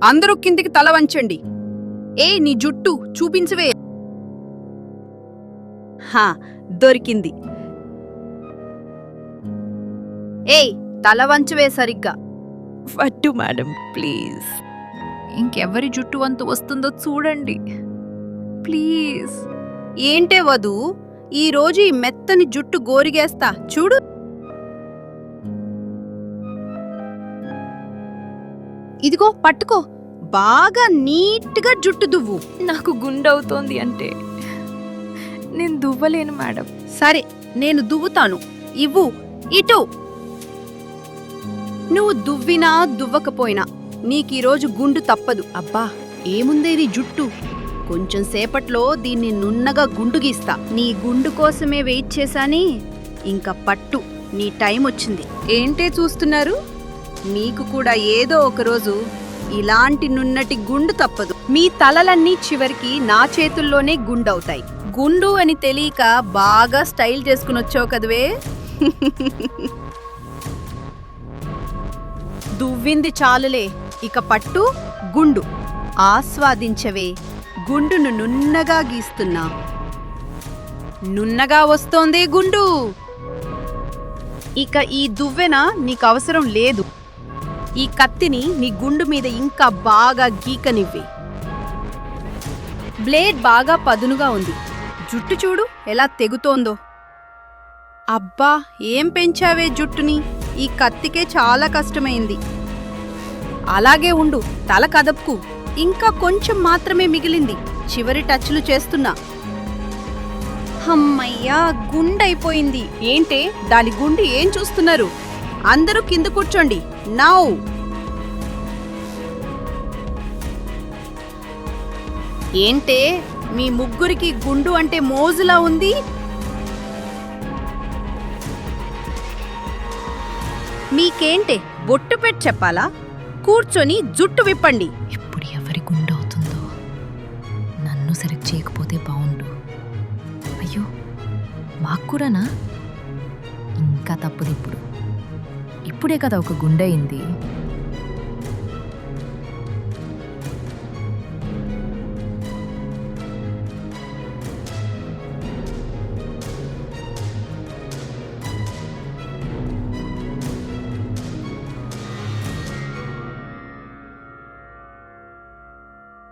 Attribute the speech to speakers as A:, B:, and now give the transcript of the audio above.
A: అందరూ కిందికి తల వంచండి. నీ జుట్టు చూపించవే. హా, దొరికింది. తల వంచవే సరిగ్గా.
B: వద్దు మేడం, ప్లీజ్. ఇంకెవరి జుట్టు వంతు వస్తుందో చూడండి ప్లీజ్.
A: ఏంటే వధూ, ఈరోజు ఈ మెత్తని జుట్టు గోరిగేస్తా చూడు. ఇదిగో పట్టుకో, బాగా నీట్గా జుట్టు దువ్వు.
B: నాకు గుండవుతోంది అంటే నేను దువ్వలేను మేడం.
A: సరే, నేను దువ్వుతాను. ఇవ్వు ఇటు. నువ్వు దువ్వినా దువ్వకపోయినా నీకీరోజు గుండు తప్పదు. అబ్బా, ఏముందేది జుట్టు. కొంచెం సేపట్లో దీన్ని నున్నగా గుండు గీస్తా. నీ గుండు కోసమే వెయిట్ చేశాని. ఇంకా పట్టు, నీ టైం వచ్చింది. ఏంటే చూస్తున్నారు? మీకు కూడా ఏదో ఒకరోజు ఇలాంటి నున్నటి గుండు తప్పదు. మీ తలలన్నీ చివరికి నా చేతుల్లోనే గుండవుతాయి. గుండు అని తెలియక బాగా స్టైల్ చేసుకునొచ్చావు కదవే. దువ్వింది చాలులే, ఇక పట్టు గుండు. ఆస్వాదించవే. గుండును నున్నగా గీస్తున్నా. నున్నగా వస్తోందే గుండు. ఇక ఈ దువ్వెన నీకవసరం లేదు. ఈ కత్తిని నీ గుండు మీద ఇంకా బాగా గీకనివ్వి. బ్లేడ్ బాగా పదునుగా ఉంది. జుట్టు చూడు ఎలా తెగుతోందో. అబ్బా, ఏం పెంచావే జుట్టుని. ఈ కత్తికే చాలా కష్టమైంది. అలాగే ఉండు, తల కదప్కు. ఇంకా కొంచెం మాత్రమే మిగిలింది. చివరి టచ్లు చేస్తున్నా. హమ్మయ్యా, గుండైపోయింది. ఏంటే దాని గుండు ఏం చూస్తున్నారు? అందరూ కింద కూర్చోండి నౌ. ఏంటే మీ ముగ్గురికి గుండు అంటే మోజులా ఉంది? మీకేంటే బొట్టు పెట్టి చెప్పాలా? కూర్చొని జుట్టు విప్పండి.
B: ఇప్పుడు ఎవరి గుండవుతుందో నన్ను సెలెక్ట్ చేయకపోతే బాగుండు. అయ్యో, మాకు కూడానా? ఇంకా తప్పదు. ఇప్పుడే కదా ఒక గుండె అయింది.